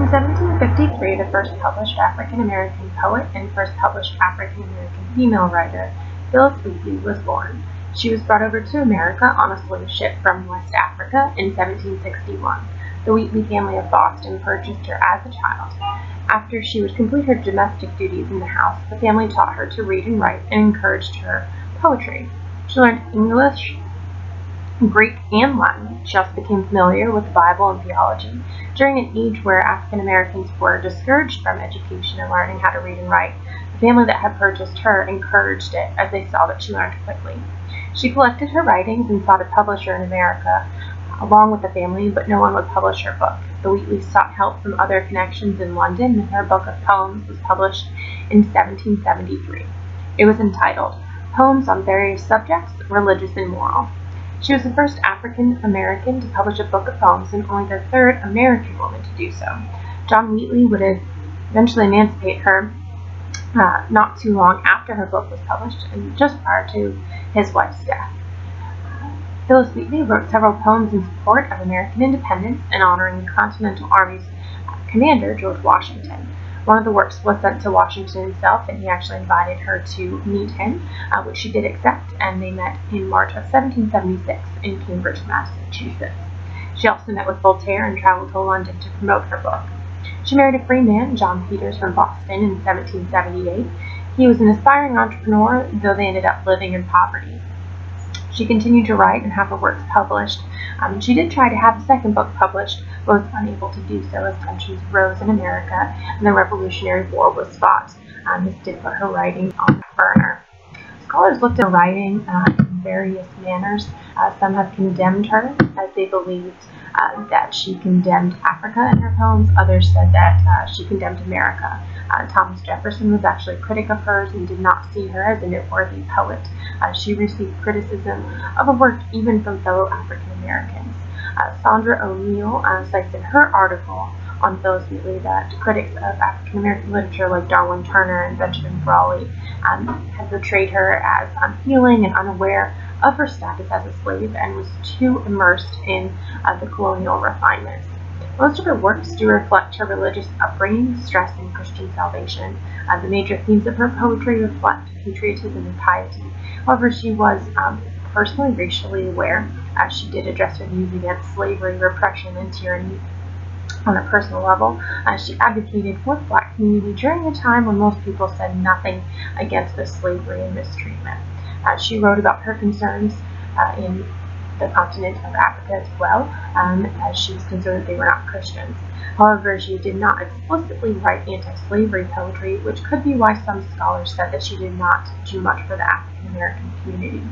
In 1753, the first published African-American poet and first published African-American female writer, Phillis Wheatley, was born. She was brought over to America on a slave ship from West Africa in 1761. The Wheatley family of Boston purchased her as a child. After she would complete her domestic duties in the house, the family taught her to read and write and encouraged her poetry. She learned English, Greek, and Latin. She also became familiar with the Bible and theology. During an age where African Americans were discouraged from education and learning how to read and write, the family that had purchased her encouraged it as they saw that she learned quickly. She collected her writings and sought a publisher in America along with the family, but no one would publish her book. The Wheatleys sought help from other connections in London, and her book of poems was published in 1773. It was entitled Poems on Various Subjects, Religious and Moral. She was the first African American to publish a book of poems and only the third American woman to do so. John Wheatley would eventually emancipate her not too long after her book was published and just prior to his wife's death. Phillis Wheatley wrote several poems in support of American independence and honoring the Continental Army's commander, George Washington. One of the works was sent to Washington himself, and he actually invited her to meet him, which she did accept, and they met in March of 1776 in Cambridge, Massachusetts. She also met with Voltaire and traveled to London to promote her book. She married a free man, John Peters, from Boston in 1778. He was an aspiring entrepreneur, though they ended up living in poverty. She continued to write and have her works published. She did try to have a second book published, but was unable to do so as tensions rose in America and the Revolutionary War was fought. This did put her writing on the burner. Scholars looked at her writing in various manners. Some have condemned her as they believed that she condemned Africa in her poems. Others said that she condemned America. Thomas Jefferson was actually a critic of hers and did not see her as a noteworthy poet. She received criticism of her work even from fellow African Americans. Sandra O'Neill cites in her article on Phillis Wheatley that critics of African American literature like Darwin Turner and Benjamin Brawley had portrayed her as unfeeling and unaware of her status as a slave and was too immersed in the colonial refinements. Most of her works do reflect her religious upbringing, stress, and Christian salvation. The major themes of her poetry reflect patriotism and piety. However, she was personally racially aware. She did address her views against slavery, repression, and tyranny on a personal level. She advocated for the black community during a time when most people said nothing against the slavery and mistreatment. She wrote about her concerns in the continent of Africa as well, as she was concerned that they were not Christians. However, she did not explicitly write anti-slavery poetry, which could be why some scholars said that she did not do much for the African American community.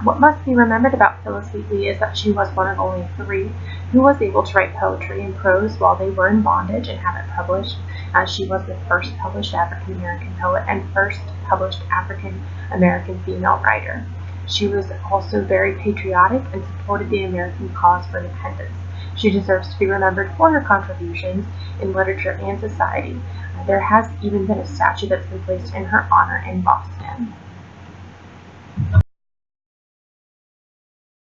What must be remembered about Phillis Wheatley is that she was one of only three who was able to write poetry and prose while they were in bondage and have it published. She was the first published African American poet and first published African American female writer. She was also very patriotic and supported the American cause for independence. She deserves to be remembered for her contributions in literature and society. There has even been a statue that's been placed in her honor in Boston.